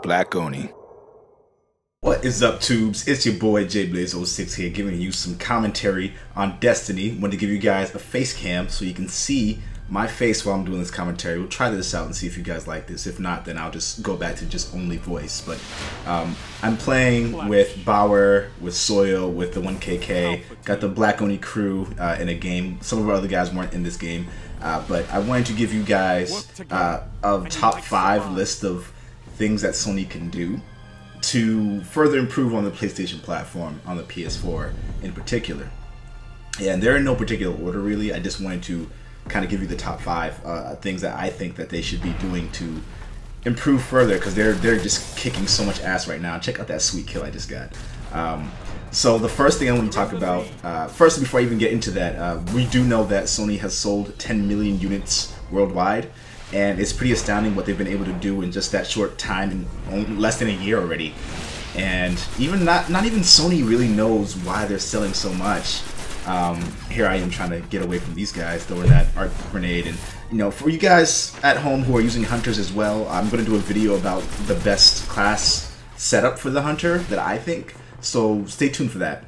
Black Oni. What is up, tubes? It's your boy JBlaze06 here, giving you some commentary on Destiny. Wanted to give you guys a face cam so you can see my face while I'm doing this commentary. We'll try this out and see if you guys like this. If not, then I'll just go back to just only voice. But I'm playing with Bauer, with Soil, with the 1KK. Got the Black Oni crew in a game. Some of our other guys weren't in this game. But I wanted to give you guys a top 5 list of things that Sony can do to further improve on the PlayStation platform, on the PS4 in particular. And they're in no particular order really. I just wanted to kind of give you the top 5 things that I think that they should be doing to improve further, because they're just kicking so much ass right now. Check out that sweet kill I just got. So the first thing I want to talk about, first before I even get into that, we do know that Sony has sold 10 million units worldwide. And it's pretty astounding what they've been able to do in just that short time, in less than a year already. And even not even Sony really knows why they're selling so much. Here I am trying to get away from these guys, throwing that arc grenade. And you know, for you guys at home who are using hunters as well, I'm going to do a video about the best class setup for the hunter that I think. So stay tuned for that.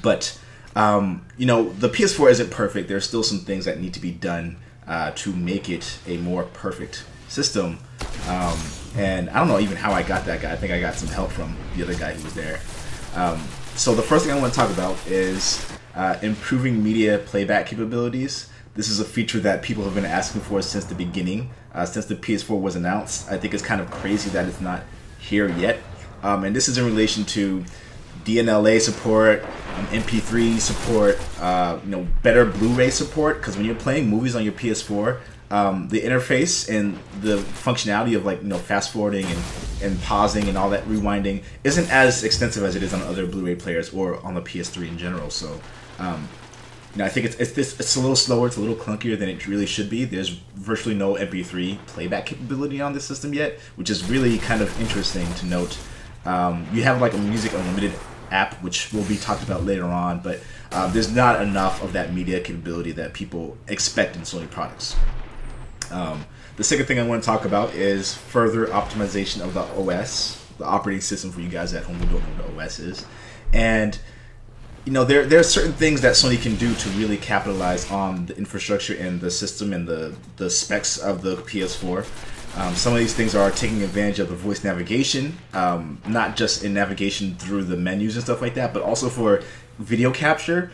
But you know, the PS4 isn't perfect. There's still some things that need to be done to make it a more perfect system. And I don't know even how I got that guy. I think I got some help from the other guy who was there. So the first thing I want to talk about is improving media playback capabilities. This is a feature that people have been asking for since the beginning, since the PS4 was announced. I think it's kind of crazy that it's not here yet. And this is in relation to DNLA support, MP3 support, you know, better Blu-ray support. Because when you're playing movies on your PS4, the interface and the functionality of, like, you know, fast forwarding and pausing and all that rewinding isn't as extensive as it is on other Blu-ray players or on the PS3 in general. So, you know, I think it's a little slower, it's a little clunkier than it really should be. There's virtually no MP3 playback capability on this system yet, which is really kind of interesting to note. You have like a Music Unlimited app, which will be talked about later on, but there's not enough of that media capability that people expect in Sony products. The second thing I want to talk about is further optimization of the OS, the operating system, for you guys at home who don't know what the OS is. And you know, there are certain things that Sony can do to really capitalize on the infrastructure and the system and the specs of the PS4. Some of these things are taking advantage of the voice navigation, not just in navigation through the menus and stuff like that, but also for video capture.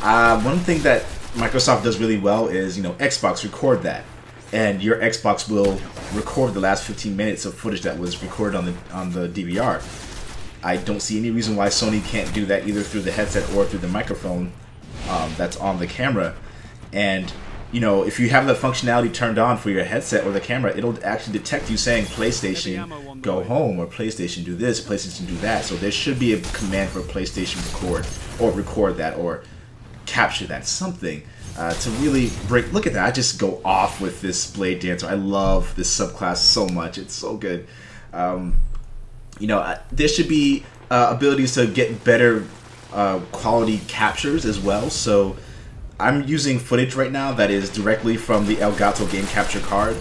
One thing that Microsoft does really well is, you know, Xbox record that, and your Xbox will record the last 15 minutes of footage that was recorded on the DVR. I don't see any reason why Sony can't do that either through the headset or through the microphone that's on the camera. And you know, if you have the functionality turned on for your headset or the camera, it'll actually detect you saying PlayStation go home, or PlayStation do this, PlayStation do that. So there should be a command for PlayStation record that, or capture that, something to really break. Look at that, I just go off with this Blade Dancer. I love this subclass so much, it's so good. You know, there should be abilities to get better quality captures as well. So I'm using footage right now that is directly from the Elgato game capture card,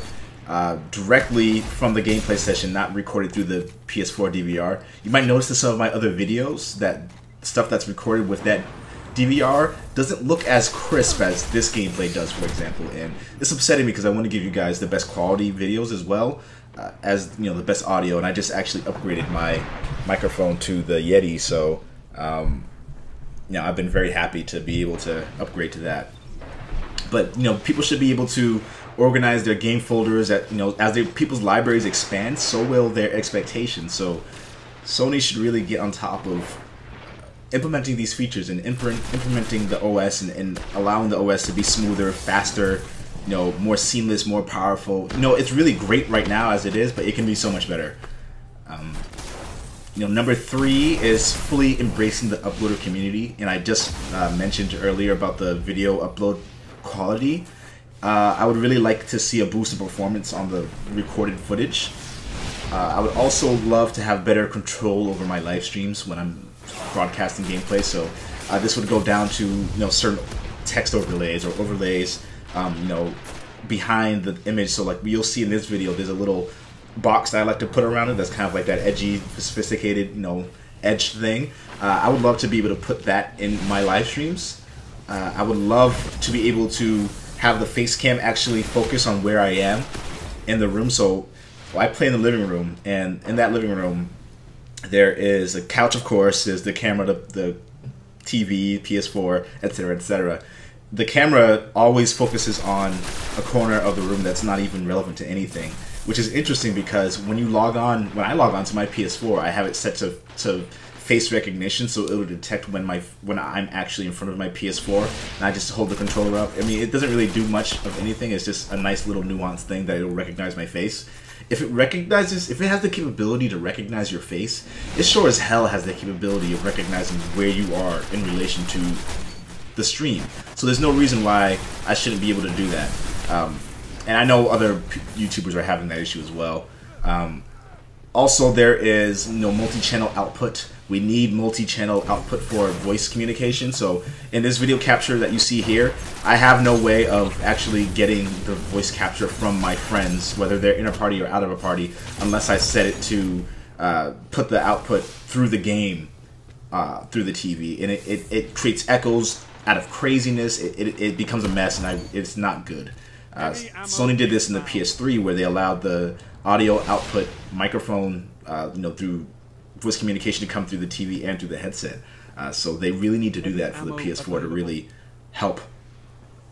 directly from the gameplay session, not recorded through the PS4 DVR. You might notice in some of my other videos that stuff that's recorded with that DVR doesn't look as crisp as this gameplay does, for example. And it's upsetting because I want to give you guys the best quality videos as well as, you know, the best audio. And I just actually upgraded my microphone to the Yeti, so you know, I've been very happy to be able to upgrade to that. But you know, people should be able to organize their game folders at, you know, as people's libraries expand, so will their expectations. So Sony should really get on top of implementing these features and implementing the OS and allowing the OS to be smoother, faster, you know, more seamless, more powerful. You know, it's really great right now as it is, but it can be so much better. You know, number 3 is fully embracing the uploader community, and I just mentioned earlier about the video upload quality. I would really like to see a boost in performance on the recorded footage. I would also love to have better control over my live streams when I'm broadcasting gameplay. So this would go down to, you know, certain text overlays or overlays, you know, behind the image. So like you'll see in this video, there's a little box that I like to put around it. That's kind of like that edgy, sophisticated, you know, edge thing. I would love to be able to put that in my live streams. I would love to be able to have the face cam actually focus on where I am in the room. So I play in the living room, and in that living room there is a couch, of course, there's the camera, the TV, PS4, etc., etc. The camera always focuses on a corner of the room that's not even relevant to anything, which is interesting because when I log on to my PS4, I have it set to face recognition, so it will detect when I'm actually in front of my PS4, and I just hold the controller up. I mean, it doesn't really do much of anything. It's just a nice little nuanced thing that it'll recognize my face. If it has the capability to recognize your face, it sure as hell has the capability of recognizing where you are in relation to the stream. So there's no reason why I shouldn't be able to do that. And I know other YouTubers are having that issue as well. Also, there is multi-channel output. We need multi-channel output for voice communication. So in this video capture that you see here, I have no way of actually getting the voice capture from my friends, whether they're in a party or out of a party, unless I set it to put the output through the game, through the TV. And it creates echoes out of craziness. It becomes a mess, and it's not good. Sony did this in the PS3, where they allowed the audio output microphone, through voice communication to come through the TV and through the headset. So they really need to do that for the PS4 to really help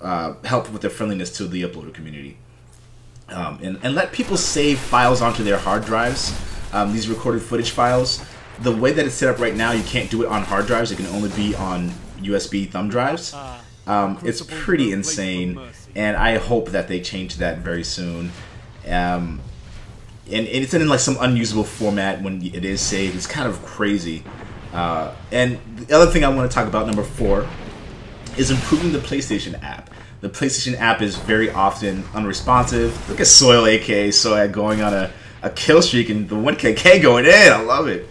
with their friendliness to the uploader community. And let people save files onto their hard drives, these recorded footage files. The way that it's set up right now, you can't do it on hard drives. It can only be on USB thumb drives. It's pretty insane, and I hope that they change that very soon. And it's in like some unusable format when it is saved. It's kind of crazy. And the other thing I want to talk about, number 4, is improving the PlayStation app. The PlayStation app is very often unresponsive. Look at Soil, aka Soil, going on a kill streak, and the 1KK going in. I love it.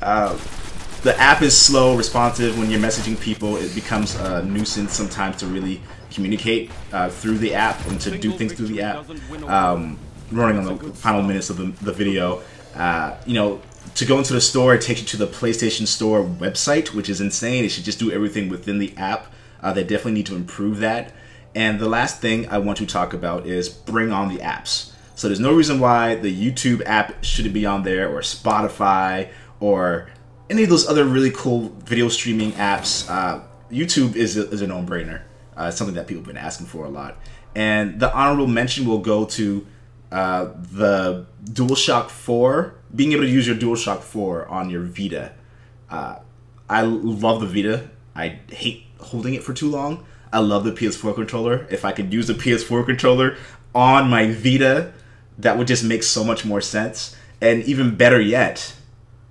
The app is slow, responsive. When you're messaging people, it becomes a nuisance sometimes to really communicate through the app and to do things through the app. Running on the final minutes of the video, to go into the store, it takes you to the PlayStation Store website, which is insane. It should just do everything within the app. They definitely need to improve that. And the last thing I want to talk about is bring on the apps. So there's no reason why the YouTube app shouldn't be on there, or Spotify, or any of those other really cool video streaming apps. YouTube is a no-brainer. It's something that people have been asking for a lot. And the honorable mention will go to the DualShock 4, being able to use your DualShock 4 on your Vita. I love the Vita. I hate holding it for too long. I love the PS4 controller. If I could use the PS4 controller on my Vita, that would just make so much more sense. And even better yet,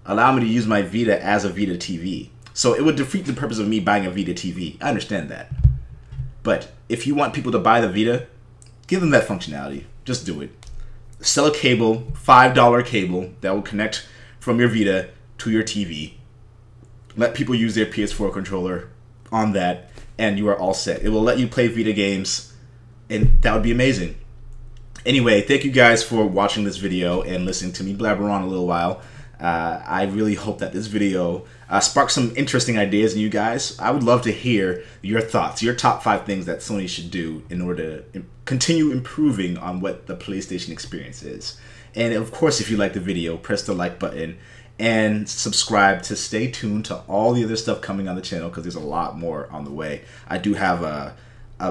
allow me to use my Vita as a Vita TV. So it would defeat the purpose of me buying a Vita TV. I understand that. But if you want people to buy the Vita, give them that functionality. Just do it. Sell a cable, $5 cable that will connect from your Vita to your TV. Let people use their PS4 controller on that, and you are all set. It will let you play Vita games, and that would be amazing. Anyway, thank you guys for watching this video and listening to me blabber on a little while. I really hope that this video sparked some interesting ideas in you guys. I would love to hear your thoughts, your top 5 things that Sony should do in order to continue improving on what the PlayStation experience is. And of course, if you like the video, press the like button and subscribe to stay tuned to all the other stuff coming on the channel, because there's a lot more on the way. I do have a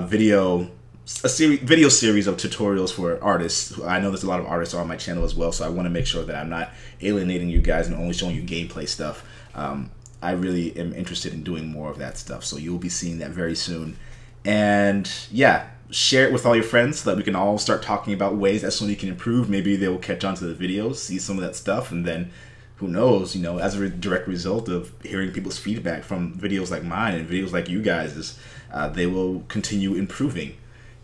video series of tutorials for artists. I know there's a lot of artists on my channel as well, so I want to make sure that I'm not alienating you guys and only showing you gameplay stuff. I really am interested in doing more of that stuff, so you'll be seeing that very soon. And yeah, share it with all your friends so that we can all start talking about ways that Sony can improve. Maybe they will catch on to the videos, see some of that stuff, and then who knows, as a direct result of hearing people's feedback from videos like mine and videos like you guys, they will continue improving.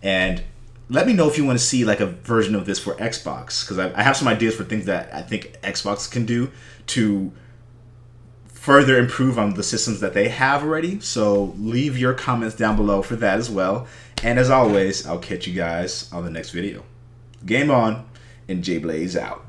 And let me know if you want to see like a version of this for Xbox, because I have some ideas for things that I think Xbox can do to further improve on the systems that they have already. So leave your comments down below for that as well. And as always, I'll catch you guys on the next video. Game on, and J Blaze out.